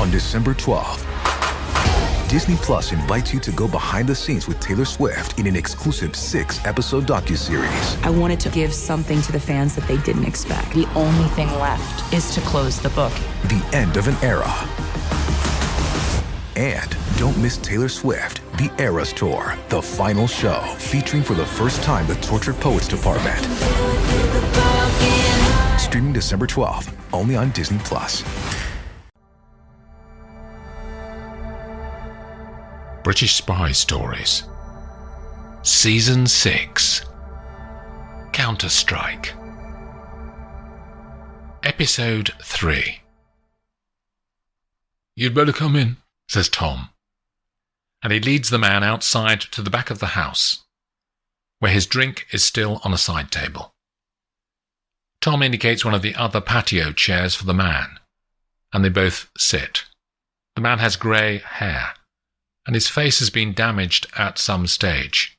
on December 12th. Disney Plus invites you to go behind the scenes with Taylor Swift in an exclusive 6-episode docuseries. I wanted to give something to the fans that they didn't expect. The only thing left is to close the book. The end of an era. And don't miss Taylor Swift, The Eras Tour, the final show, featuring for the first time the Tortured Poets Department. Streaming December 12th, only on Disney Plus. British Spy Stories. Season 6. Counter-Strike. Episode 3. "You'd better come in," says Tom, and he leads the man outside to the back of the house, where his drink is still on a side table. Tom indicates one of the other patio chairs for the man, and they both sit. The man has grey hair, and his face has been damaged at some stage.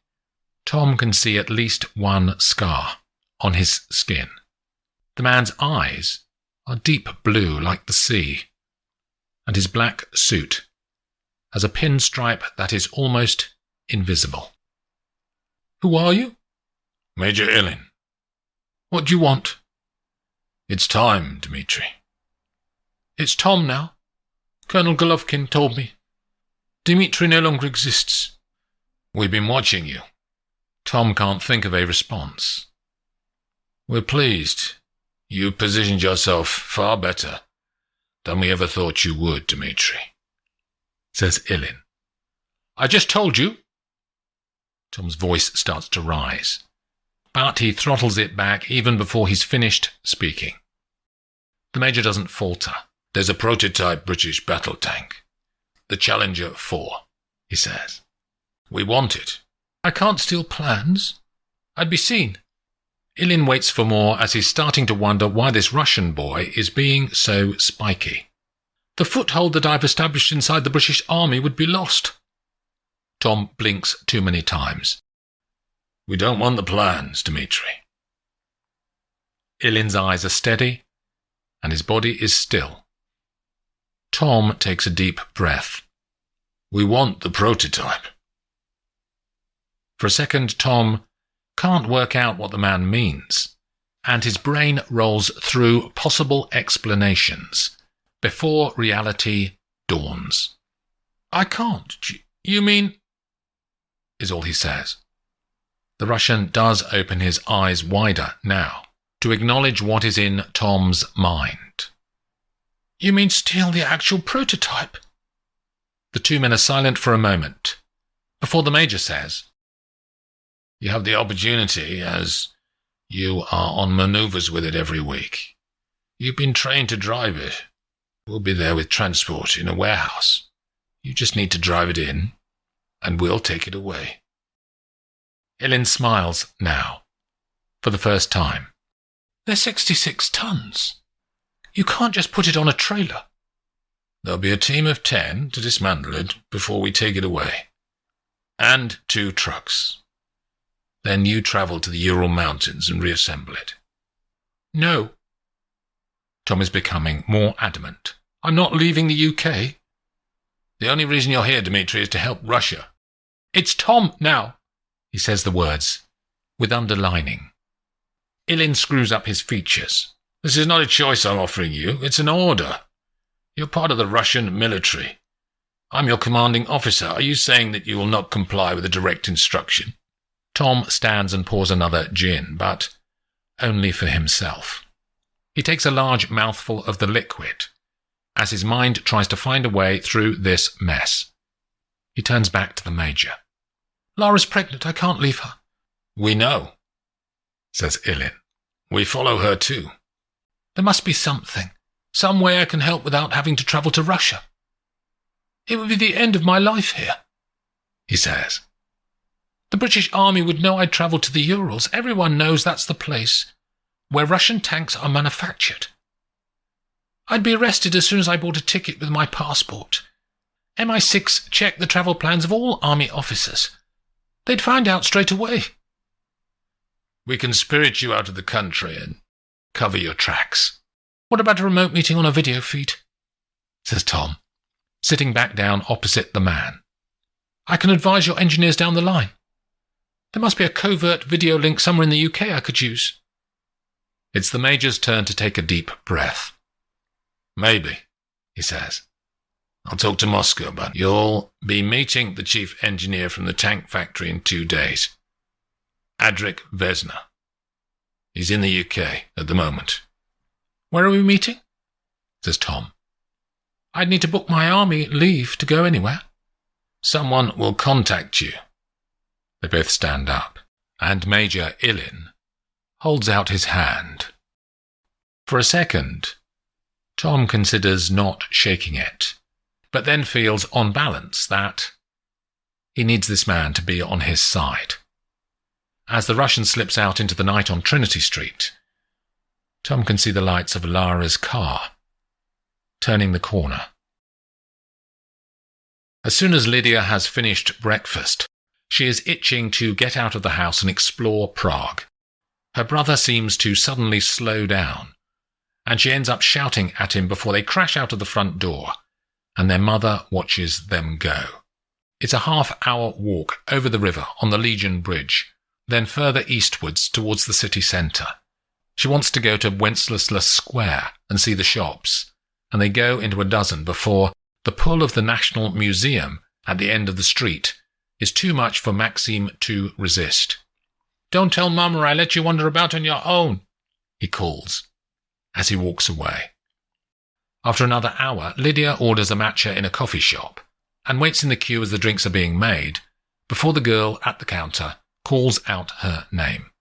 Tom can see at least one scar on his skin. The man's eyes are deep blue like the sea, and his black suit has a pinstripe that is almost invisible. "Who are you?" "Major Illin." "What do you want?" "It's time, Dmitri." "It's Tom now. Colonel Golovkin told me. Dmitri no longer exists." "We've been watching you." Tom can't think of a response. "We're pleased. You positioned yourself far better than we ever thought you would, Dmitri," says Illin. "I just told you." Tom's voice starts to rise, but he throttles it back even before he's finished speaking. The Major doesn't falter. "There's a prototype British battle tank. The Challenger 4, he says. "We want it." "I can't steal plans. I'd be seen." Illin waits for more as he's starting to wonder why this Russian boy is being so spiky. "The foothold that I've established inside the British Army would be lost." Tom blinks too many times. "We don't want the plans, Dmitri." Illin's eyes are steady, and his body is still. Tom takes a deep breath. "We want the prototype." For a second, Tom can't work out what the man means, and his brain rolls through possible explanations before reality dawns. "I can't. You mean—" is all he says. The Russian does open his eyes wider now to acknowledge what is in Tom's mind. "You mean steal the actual prototype?" The two men are silent for a moment, before the Major says, "You have the opportunity, as you are on manoeuvres with it every week. You've been trained to drive it. We'll be there with transport in a warehouse. You just need to drive it in, and we'll take it away." Illin smiles now, for the first time. "They're 66 tons. You can't just put it on a trailer." "There'll be a team of 10 to dismantle it before we take it away. And 2 trucks. Then you travel to the Ural Mountains and reassemble it." "No." Tom is becoming more adamant. "I'm not leaving the UK. The only reason you're here, Dmitri, is to help Russia." "It's Tom now." He says the words, with underlining. Illin screws up his features. "This is not a choice I'm offering you. It's an order. You're part of the Russian military. I'm your commanding officer. Are you saying that you will not comply with a direct instruction?" Tom stands and pours another gin, but only for himself. He takes a large mouthful of the liquid, as his mind tries to find a way through this mess. He turns back to the Major. "Lara's pregnant. I can't leave her." "We know," says Illin. "We follow her too." "There must be something. Some way I can help without having to travel to Russia. It would be the end of my life here," he says. "The British Army would know I'd travelled to the Urals. Everyone knows that's the place where Russian tanks are manufactured. I'd be arrested as soon as I bought a ticket with my passport. MI6 checked the travel plans of all Army officers. They'd find out straight away." "We can spirit you out of the country and cover your tracks." "What about a remote meeting on a video feed?" says Tom. sitting back down opposite the man. "I can advise your engineers down the line. There must be a covert video link somewhere in the UK I could use." It's the Major's turn to take a deep breath. "Maybe," he says. "I'll talk to Moscow, but you'll be meeting the chief engineer from the tank factory in 2 days. Adric Vesna. He's in the UK at the moment." "Where are we meeting?" says Tom. "I'd need to book my army leave to go anywhere." "Someone will contact you." They both stand up, and Major Illin holds out his hand. For a second, Tom considers not shaking it, but then feels on balance that he needs this man to be on his side. As the Russian slips out into the night on Trinity Street, Tom can see the lights of Lara's car, turning the corner. As soon as Lydia has finished breakfast, she is itching to get out of the house and explore Prague. Her brother seems to suddenly slow down, and she ends up shouting at him before they crash out of the front door, and their mother watches them go. It's a half-hour walk over the river on the Legion Bridge, then further eastwards towards the city centre. She wants to go to Wenceslas Square and see the shops, and they go into a dozen before the pull of the National Museum at the end of the street is too much for Maxime to resist. "Don't tell Mama I let you wander about on your own," he calls, as he walks away. After another hour, Lydia orders a matcha in a coffee shop and waits in the queue as the drinks are being made before the girl at the counter calls out her name.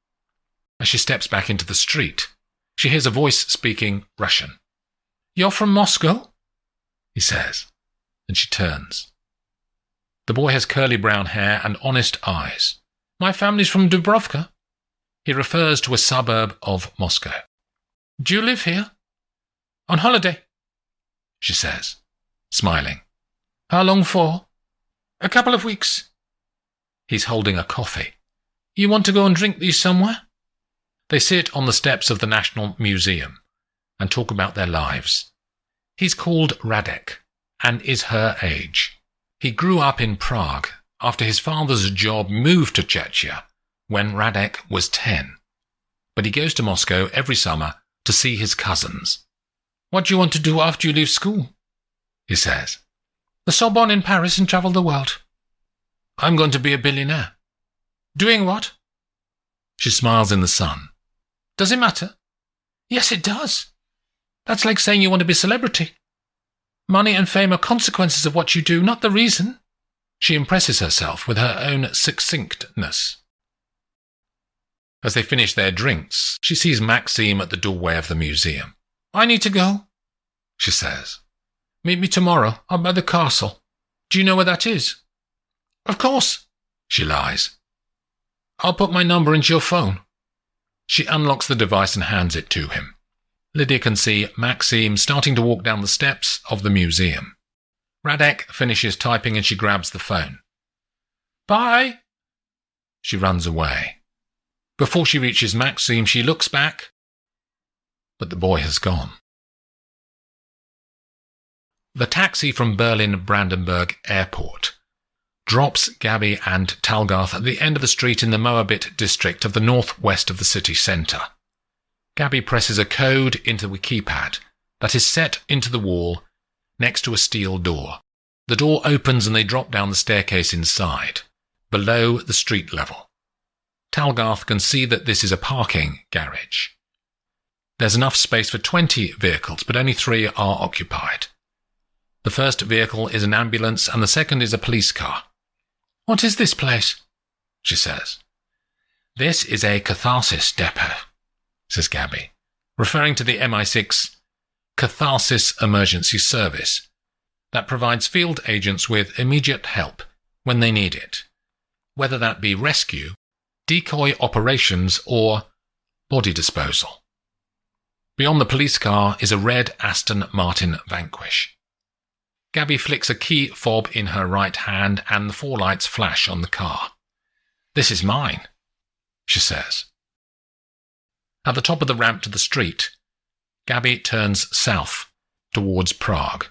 As she steps back into the street, she hears a voice speaking Russian. "You're from Moscow?" he says, and she turns. The boy has curly brown hair and honest eyes. "My family's from Dubrovka." He refers to a suburb of Moscow. "Do you live here?" "On holiday," she says, smiling. "How long for?" "A couple of weeks." He's holding a coffee. "You want to go and drink these somewhere?" They sit on the steps of the National Museum and talk about their lives. He's called Radek and is her age. He grew up in Prague after his father's job moved to Czechia when Radek was 10. But he goes to Moscow every summer to see his cousins. "What do you want to do after you leave school?" he says. "The Sorbonne in Paris and travel the world." "I'm going to be a billionaire." "Doing what?" She smiles in the sun. "Does it matter?" "Yes, it does. That's like saying you want to be a celebrity. Money and fame are consequences of what you do, not the reason." She impresses herself with her own succinctness. As they finish their drinks, she sees Maxime at the doorway of the museum. "I need to go," she says. "Meet me tomorrow, up by the castle. Do you know where that is?" "Of course," she lies. "I'll put my number into your phone." She unlocks the device and hands it to him. Lydia can see Maxime starting to walk down the steps of the museum. Radek finishes typing and she grabs the phone. "Bye!" She runs away. Before she reaches Maxime, she looks back, but the boy has gone. The taxi from Berlin-Brandenburg Airport drops Gabby and Talgarth at the end of the street in the Moabit district of the northwest of the city centre. Gabby presses a code into the keypad that is set into the wall next to a steel door. The door opens and they drop down the staircase inside, below the street level. Talgarth can see that this is a parking garage. There's enough space for 20 vehicles, but only 3 are occupied. The first vehicle is an ambulance and the second is a police car. "What is this place?" she says. "This is a catharsis depot," says Gabby, referring to the MI6 Catharsis Emergency Service that provides field agents with immediate help when they need it, whether that be rescue, decoy operations, or body disposal. Beyond the police car is a red Aston Martin Vanquish. Gabby flicks a key fob in her right hand and the 4 lights flash on the car. "This is mine," she says. At the top of the ramp to the street, Gabby turns south towards Prague.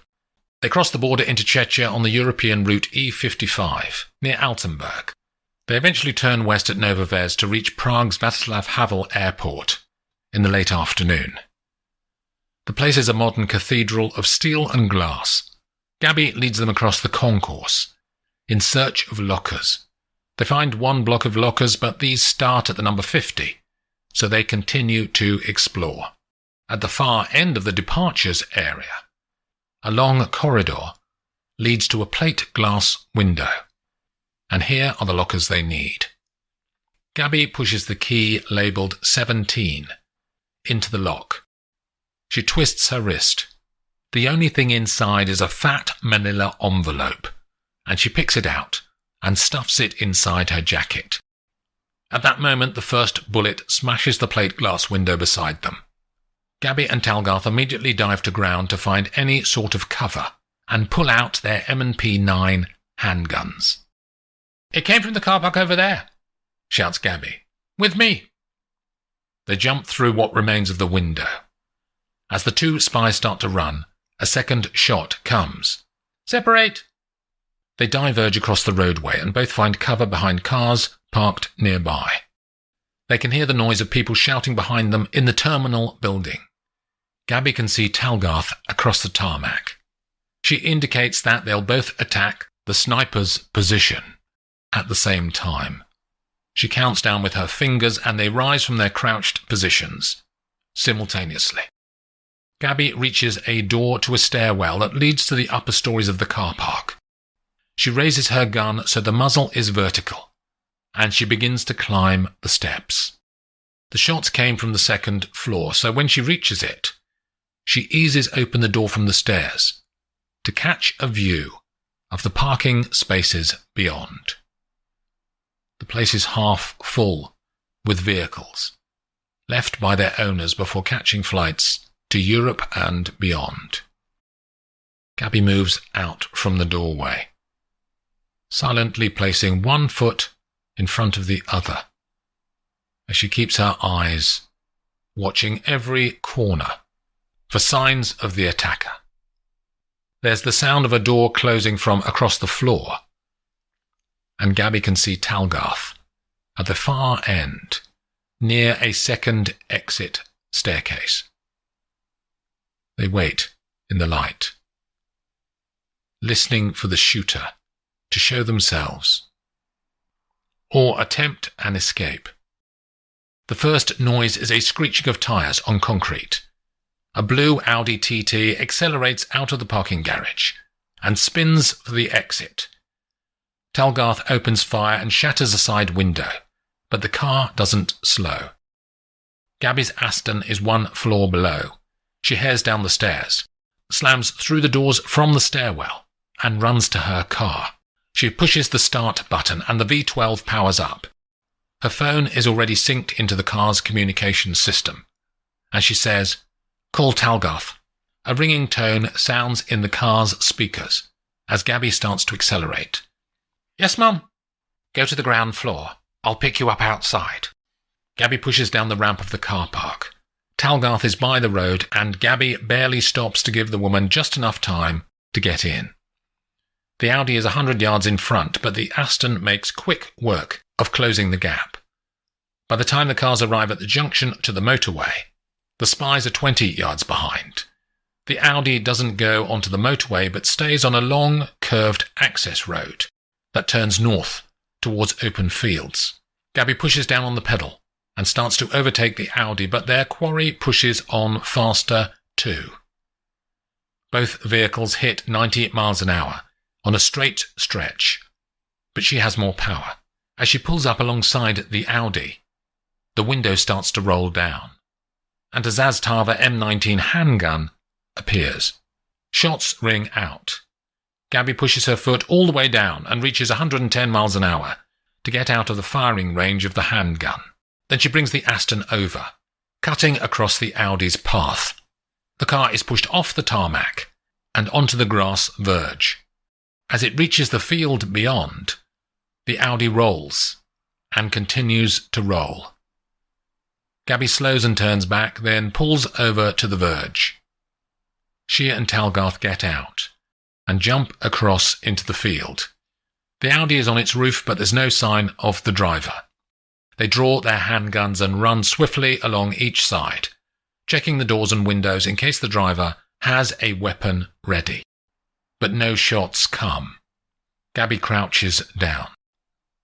They cross the border into Czechia on the European route E55, near Altenburg. They eventually turn west at Nova Ves to reach Prague's Václav Havel Airport in the late afternoon. The place is a modern cathedral of steel and glass. Gabby leads them across the concourse, in search of lockers. They find one block of lockers, but these start at the number 50, so they continue to explore. At the far end of the departures area, a long corridor leads to a plate glass window, and here are the lockers they need. Gabby pushes the key labelled 17 into the lock. She twists her wrist. The only thing inside is a fat manila envelope, and she picks it out and stuffs it inside her jacket. At that moment, the first bullet smashes the plate glass window beside them. Gabby and Talgarth immediately dive to ground to find any sort of cover and pull out their M&P 9 handguns. "It came from the car park over there," shouts Gabby. "With me." They jump through what remains of the window. As the two spies start to run, a second shot comes. "Separate!" They diverge across the roadway and both find cover behind cars parked nearby. They can hear the noise of people shouting behind them in the terminal building. Gabby can see Talgarth across the tarmac. She indicates that they'll both attack the sniper's position at the same time. She counts down with her fingers and they rise from their crouched positions simultaneously. Gabby reaches a door to a stairwell that leads to the upper stories of the car park. She raises her gun so the muzzle is vertical, and she begins to climb the steps. The shots came from the second floor, so when she reaches it, she eases open the door from the stairs to catch a view of the parking spaces beyond. The place is half full with vehicles, left by their owners before catching flights to Europe and beyond. Gabby moves out from the doorway, silently placing one foot in front of the other, as she keeps her eyes watching every corner for signs of the attacker. There's the sound of a door closing from across the floor, and Gabby can see Talgarth at the far end, near a second exit staircase. They wait in the light, listening for the shooter to show themselves or attempt an escape. The first noise is a screeching of tyres on concrete. A blue Audi TT accelerates out of the parking garage and spins for the exit. Talgarth opens fire and shatters a side window, but the car doesn't slow. Gabby's Aston is one floor below. She hares down the stairs, slams through the doors from the stairwell, and runs to her car. She pushes the start button and the V12 powers up. Her phone is already synced into the car's communications system, and she says, "Call Talgarth." A ringing tone sounds in the car's speakers as Gabby starts to accelerate. "Yes, Mum." "Go to the ground floor. I'll pick you up outside." Gabby pushes down the ramp of the car park. Talgarth is by the road, and Gabby barely stops to give the woman just enough time to get in. The Audi is 100 yards in front, but the Aston makes quick work of closing the gap. By the time the cars arrive at the junction to the motorway, the spies are 20 yards behind. The Audi doesn't go onto the motorway, but stays on a long, curved access road that turns north towards open fields. Gabby pushes down on the pedal and starts to overtake the Audi, but their quarry pushes on faster too. Both vehicles hit 90 miles an hour on a straight stretch, but she has more power. As she pulls up alongside the Audi, the window starts to roll down, and a Zastava M19 handgun appears. Shots ring out. Gabby pushes her foot all the way down and reaches 110 miles an hour to get out of the firing range of the handgun. Then she brings the Aston over, cutting across the Audi's path. The car is pushed off the tarmac and onto the grass verge. As it reaches the field beyond, the Audi rolls and continues to roll. Gabby slows and turns back, then pulls over to the verge. She and Talgarth get out and jump across into the field. The Audi is on its roof, but there's no sign of the driver. They draw their handguns and run swiftly along each side, checking the doors and windows in case the driver has a weapon ready. But no shots come. Gabby crouches down.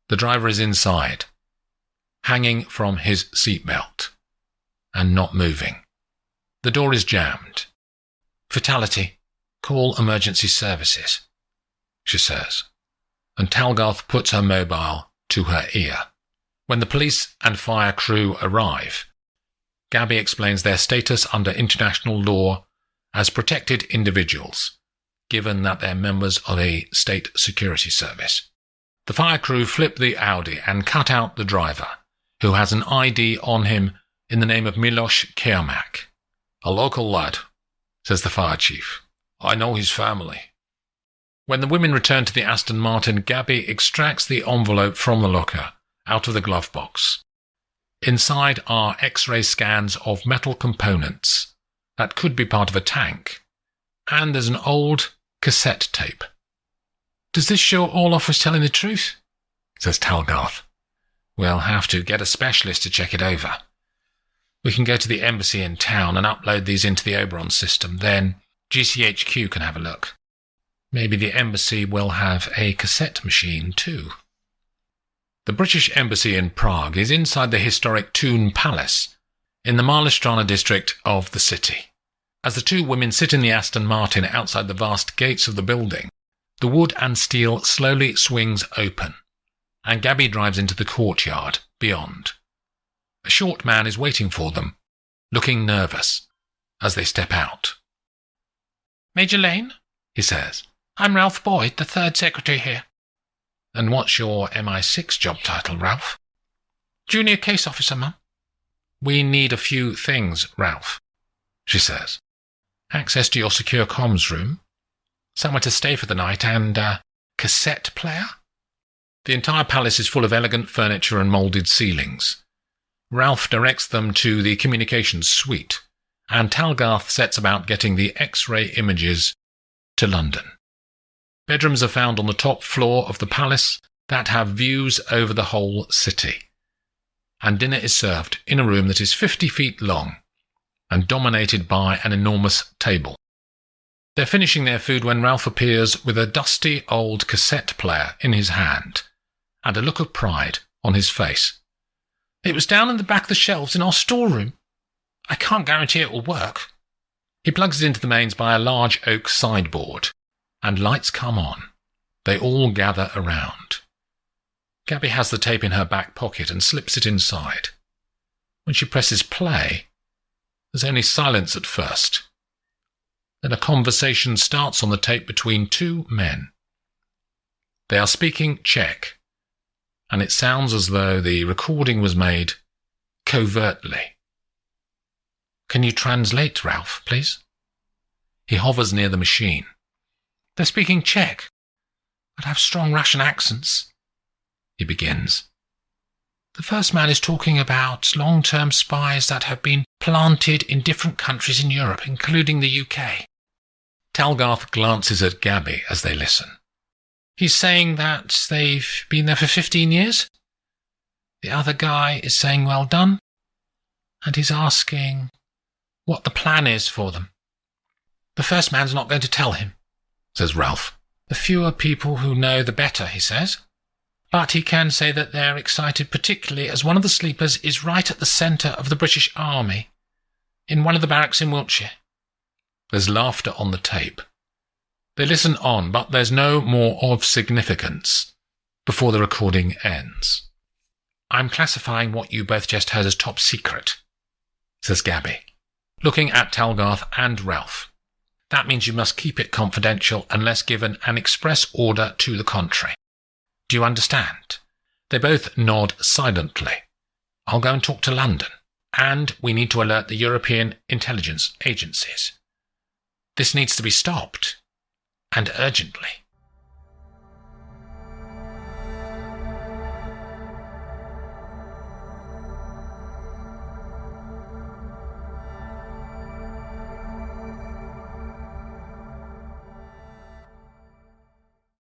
The driver is inside, hanging from his seatbelt, and not moving. The door is jammed. "Fatality. Call emergency services," she says, and Talgarth puts her mobile to her ear. When the police and fire crew arrive, Gabby explains their status under international law as protected individuals, given that they're members of a state security service. The fire crew flip the Audi and cut out the driver, who has an ID on him in the name of Milos Kermak. "A local lad," says the fire chief. "I know his family." When the women return to the Aston Martin, Gabby extracts the envelope from the locker out of the glove box. Inside are X-ray scans of metal components that could be part of a tank, and there's an old cassette tape. "Does this show Orloff was telling the truth?" says Talgarth. "We'll have to get a specialist to check it over. We can go to the embassy in town and upload these into the Oberon system. Then GCHQ can have a look. Maybe the embassy will have a cassette machine too." The British Embassy in Prague is inside the historic Tun Palace in the Marlistrana district of the city. As the two women sit in the Aston Martin outside the vast gates of the building, the wood and steel slowly swings open, and Gabby drives into the courtyard beyond. A short man is waiting for them, looking nervous, as they step out. "Major Lane," he says. "I'm Ralph Boyd, the third secretary here." "And what's your MI6 job title, Ralph?" "Junior case officer, Mum." "We need a few things, Ralph," she says. "Access to your secure comms room, somewhere to stay for the night, and a cassette player." The entire palace is full of elegant furniture and moulded ceilings. Ralph directs them to the communications suite, and Talgarth sets about getting the X-ray images to London. Bedrooms are found on the top floor of the palace that have views over the whole city, and dinner is served in a room that is 50 feet long and dominated by an enormous table. They're finishing their food when Ralph appears with a dusty old cassette player in his hand and a look of pride on his face. "It was down in the back of the shelves in our storeroom. I can't guarantee it will work." He plugs it into the mains by a large oak sideboard, and lights come on. They all gather around. Gabby has the tape in her back pocket and slips it inside. When she presses play, there's only silence at first. Then a conversation starts on the tape between two men. They are speaking Czech, and it sounds as though the recording was made covertly. "Can you translate, Ralph, please?" He hovers near the machine. "They're speaking Czech, but have strong Russian accents," he begins. "The first man is talking about long-term spies that have been planted in different countries in Europe, including the UK. Talgarth glances at Gabby as they listen. "He's saying that they've been there for 15 years. The other guy is saying well done, and he's asking what the plan is for them. The first man's not going to tell him," says Ralph. "The fewer people who know, the better," he says. "But he can say that they're excited, particularly as one of the sleepers is right at the centre of the British Army, in one of the barracks in Wiltshire." There's laughter on the tape. They listen on, but there's no more of significance before the recording ends. "I'm classifying what you both just heard as top secret," says Gabby, looking at Talgarth and Ralph. "That means you must keep it confidential unless given an express order to the contrary. Do you understand?" They both nod silently. "I'll go and talk to London, and we need to alert the European intelligence agencies. This needs to be stopped, and urgently."